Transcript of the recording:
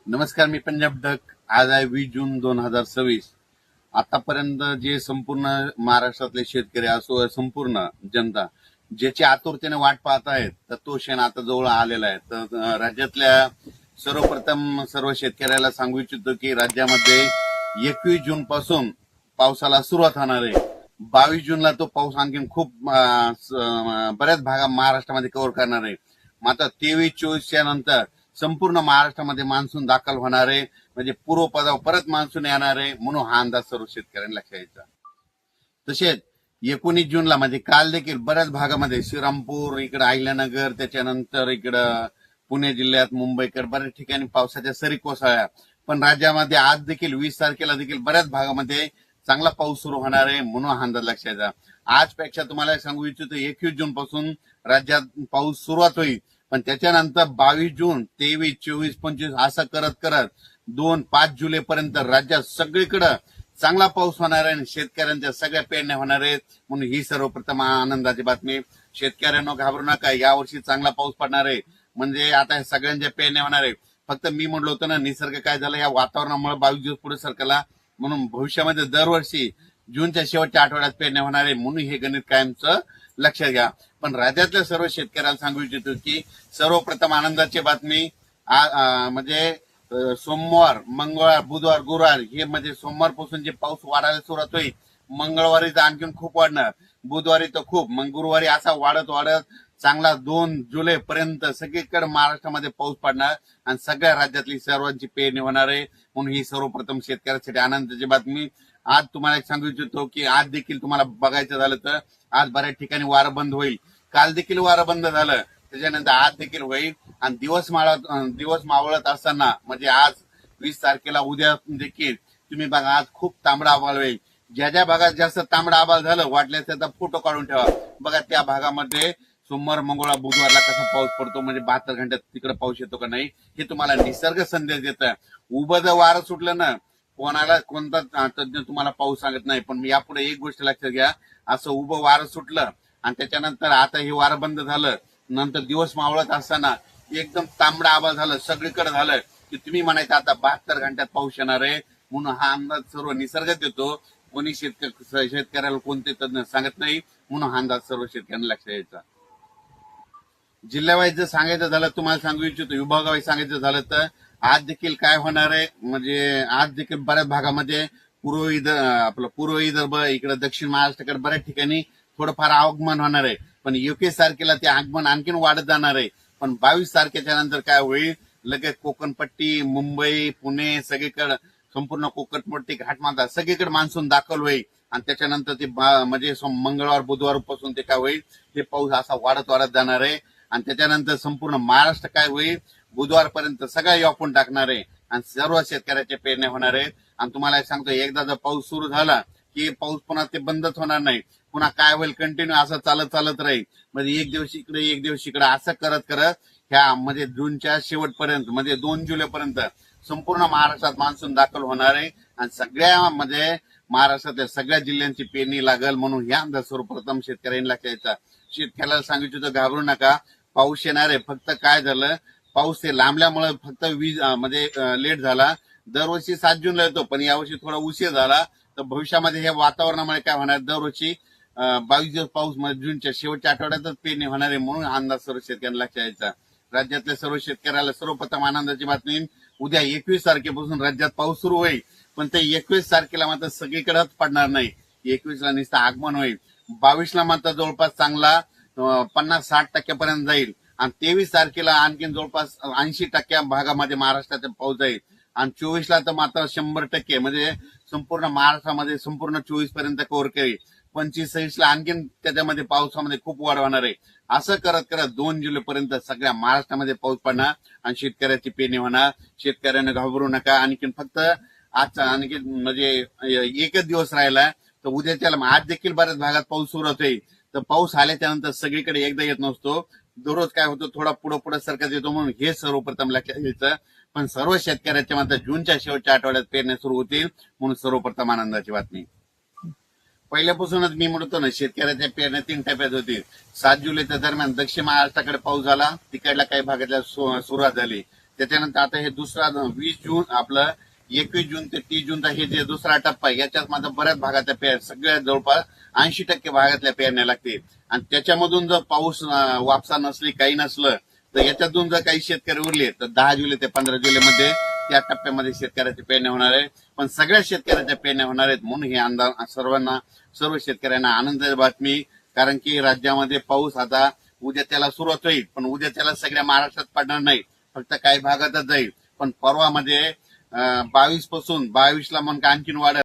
नमस्कार, मी पंजाब डक. आज आहे 20 जून 2026. आतापर्यंत जे संपूर्ण महाराष्ट्रातले शेतकरी असो, संपूर्ण जनता ज्याची आतुरतेने वाट पाहत आहेत, तर तो क्षण आता जवळ आलेला आहे. तर राज्यातल्या सर्वप्रथम सर्व शेतकऱ्याला सांगू इच्छितो की राज्यामध्ये 21 जून पासून पावसाला सुरुवात होणार आहे. 22 जूनला तो पाऊस आणखीन खूप बऱ्याच भागा महाराष्ट्रामध्ये कव्हर करणार आहे. मात्र 23-24च्या नंतर संपूर्ण महाराष्ट्रामध्ये मान्सून दाखल होणार आहे. म्हणजे पूर्वपदावर परत मान्सून येणार आहे, म्हणून हा अंदाज सर्व शेतकऱ्यांना लक्षात घ्यायचा. तसेच 19 जूनला म्हणजे काल देखील बऱ्याच भागामध्ये श्रीरामपूर, इकडे अहिल्यानगर, त्याच्यानंतर इकडं पुणे जिल्ह्यात, मुंबईकर बऱ्याच ठिकाणी पावसाच्या सरी कोसळल्या. पण राज्यामध्ये आज देखील 20 तारखेला देखील बऱ्याच भागामध्ये चांगला पाऊस सुरू होणार आहे, म्हणून हा अंदाज लक्षात घ्यायचा. आजपेक्षा तुम्हाला सांगू इच्छितो 21 जून पासून राज्यात पाऊस सुरुवात होईल. पण त्याच्यानंतर 22 जून, 23, 24, 25 असं करत करत 2-5 जुलै पर्यंत राज्यात सगळीकडे चांगला पाऊस होणार आहे आणि शेतकऱ्यांच्या सगळ्या पेरण्या होणार आहेत. म्हणून ही सर्वप्रथम आनंदाची बातमी. शेतकऱ्यांना घाबरू नका, यावर्षी चांगला पाऊस पडणार आहे. म्हणजे आता सगळ्यांच्या पेरण्या होणार आहे. फक्त मी म्हणलो होतो ना, निसर्ग काय झालं, या वातावरणामुळे 22 दिवस पुढे सरकला. म्हणून भविष्यामध्ये दरवर्षी जूनच्या शेवटच्या आठवड्यात पेरण्या होणार आहे. म्हणून हे गणित कायमचं लक्षात घ्या. पण राज्यातल्या सर्व शेतकऱ्याला सांगू इच्छितो की सर्वप्रथम आनंदाची बातमी म्हणजे सोमवार, मंगळवार, बुधवार, गुरुवार हे म्हणजे सोमवारपासून जे पाऊस वाढायला सुरुवात होईल. मंगळवारी तर आणखीन खूप वाढणार, बुधवारी तर खूप, मग गुरुवारी असा वाढत वाढत चांगला 2 जुलै पर्यंत सगळीकडे महाराष्ट्रामध्ये पाऊस पडणार आणि सगळ्या राज्यातली सर्वांची पेरणी होणार आहे. म्हणून ही सर्वप्रथम शेतकऱ्यांसाठी आनंदाची बातमी. आज तुम्हाला एक सांगू इच्छितो की आज देखील तुम्हाला बघायचं झालं तर आज बऱ्याच ठिकाणी वारं बंद होईल. काल देखील वारं बंद झालं, त्याच्यानंतर आज देखील होईल. आणि दिवस मावळत असताना म्हणजे आज 20 तारखेला उद्या देखील तुम्ही बघा, आज खूप तांबडा आभाळ होईल. ज्या ज्या भागात जास्त तांबडा आभाळ झालं, वाटल्यास त्याचा फोटो काढून ठेवा. बघा त्या भागामध्ये सोमवार, मंगळवार, बुधवारला कसा पाऊस पडतो, म्हणजे 72 घंट्यात तिकडे पाऊस येतो का नाही, हे तुम्हाला निसर्ग संदेश देत. उभं जर वारं सुटलं ना, कोणता तज्ञ तुम्हाला पाऊस सांगत नाही. पण यापुढे एक गोष्ट लक्षात घ्या, असं उभं वारं सुटलं आणि त्याच्यानंतर आता हे वारं बंद झालं, नंतर दिवस मावळत असताना एकदम तांबडा आभाळ झालं, सगळीकडे झालं, की तुम्ही म्हणायचं आता 72 घंट्यात पाऊस येणार आहे. म्हणून हा अंदाज सर्व निसर्ग देतो. कोणी शेतकऱ्याला कोणते तज्ञ सांगत नाही. म्हणून हा अंदाज सर्व शेतकऱ्यांना लक्षात द्यायचा. जिल्ह्यावाईज जर सांगायचं झालं, तुम्हाला सांगू इच्छितो, विभागावाईज सांगायचं झालं तर आज देखील काय होणार आहे, म्हणजे आज देखील बऱ्याच भागामध्ये पूर्व विदर्भ, इकडे दक्षिण महाराष्ट्राकडे बऱ्याच ठिकाणी थोडंफार आगमन होणार आहे. पण 21 तारखेला ते आगमन आणखीन वाढत जाणार आहे. पण 22 तारखेच्या नंतर काय होईल, लगेच कोकणपट्टी, मुंबई, पुणे सगळीकडे संपूर्ण कोकणपट्टी, घाटमाता सगळीकडे मान्सून दाखल होईल. आणि त्याच्यानंतर ते म्हणजे मंगळवार, बुधवार पासून ते काय होईल, ते पाऊस असा वाढत वाढत जाणार आहे. आणि त्याच्यानंतर संपूर्ण महाराष्ट्र काय होईल, बुधवारपर्यंत सगळ्या व्यापून टाकणार आहे आणि सर्व शेतकऱ्याच्या पेरण्या होणार आहेत. आणि तुम्हाला सांगतो, एकदा जर पाऊस सुरू झाला की पाऊस पुन्हा ते बंदच होणार नाही. पुन्हा काय होईल, कंटिन्यू असं चालत राहील. म्हणजे एक दिवस इकडे एक दिवस इकडे असं करत करत ह्या म्हणजे जूनच्या शेवटपर्यंत म्हणजे 2 जुलैपर्यंत संपूर्ण महाराष्ट्रात मान्सून दाखल होणार आहे. आणि सगळ्या म्हणजे महाराष्ट्रातल्या सगळ्या जिल्ह्यांची पेरणी लागल. म्हणून ह्या अंदाज सर्वप्रथम शेतकऱ्यांनी लक्षात घ्यायचा. शेतकऱ्याला सांगितलं तर घाबरू नका, पाऊस येणार आहे. फक्त काय झालं, पाऊस ते लांबल्यामुळे फक्त म्हणजे लेट झाला. दरवर्षी 7 जूनला येतो, पण यावर्षी थोडा उशीर झाला. तर भविष्यामध्ये हे वातावरणामुळे काय होणार, दरवर्षी 22 दिवस पाऊस म्हणजे जूनच्या शेवटच्या आठवड्यातच पेरणी होणार आहे. म्हणून अंदाज सर्व शेतकऱ्यांना लक्षात द्यायचा. राज्यातल्या सर्व शेतकऱ्याला सर्वप्रथम आनंदाची बातमी, उद्या 21 तारखेपासून राज्यात पाऊस सुरू होईल. पण ते 21 तारखेला मात्र सगळीकडेच पडणार नाही. 21ला नुसतं आगमन होईल. 22ला मात्र जवळपास चांगला 50-60% जाईल. आणि 23 तारखेला आणखी जवळपास 80% भागामध्ये महाराष्ट्राचा पाऊस जाईल. आणि 24ला तर मात्र 100% म्हणजे संपूर्ण महाराष्ट्रामध्ये संपूर्ण 24 पर्यंत कव्हर करेल. 25-26ला आणखीन त्याच्यामध्ये पावसामध्ये खूप वाढ होणार आहे. असं करत करत 2 जुलैपर्यंत सगळ्या महाराष्ट्रामध्ये पाऊस पडणार आणि शेतकऱ्याची पेरणी होणार. शेतकऱ्यांना घाबरू नका. आणखीन फक्त आजचा आणखी म्हणजे एकच दिवस राहिला, तर उद्याच्या आज देखील बऱ्याच भागात पाऊस सुरुवात होईल. तर पाऊस आल्याच्या नंतर सगळीकडे एकदा येत नसतो, दररोज काय होतं, थोडा पुढे सरकत येतो. म्हणून हे सर्वप्रथम लक्षात घ्यायचं. पण सर्व शेतकऱ्याच्या मात्र जूनच्या शेवटच्या आठवड्यात पेरण्या सुरू होतील. म्हणून सर्वप्रथम आनंदाची बातमी. पहिल्यापासूनच मी म्हणतो ना, शेतकऱ्याच्या पेरण्या 3 टप्प्यात होतील. 7 जुलैच्या दरम्यान दक्षिण महाराष्ट्राकडे पाऊस झाला, तिकडल्या काही भागातल्या सुरुवात झाली. त्याच्यानंतर आता हे दुसरा 20 जून आपलं 21 जून ते 30 जूनचा हे जे दुसरा टप्पा आहे याच्यात माझा बऱ्याच भागातल्या पेरण्या सगळ्या जवळपास 80% भागातल्या पेरण्या लागते आणि त्याच्यामधून जर पाऊस वापसा नसली काही नसलं तर याच्यातून जर काही शेतकरी उरले तर 10 जुलै ते 15 जुलैमध्ये त्या टप्प्यामध्ये शेतकऱ्याच्या पेरण्या होणार आहे. पण सगळ्या शेतकऱ्याच्या पेरण्या होणार आहेत म्हणून हे अंदाज सर्व शेतकऱ्यांना आनंदाची बातमी. कारण की राज्यामध्ये पाऊस आता उद्या त्याला सुरुवात होईल पण उद्या त्याला सगळ्या महाराष्ट्रात पडणार नाही, फक्त काही भागातच जाईल. पण परवामध्ये 22 पासून 22ला मग आणखीन वाढ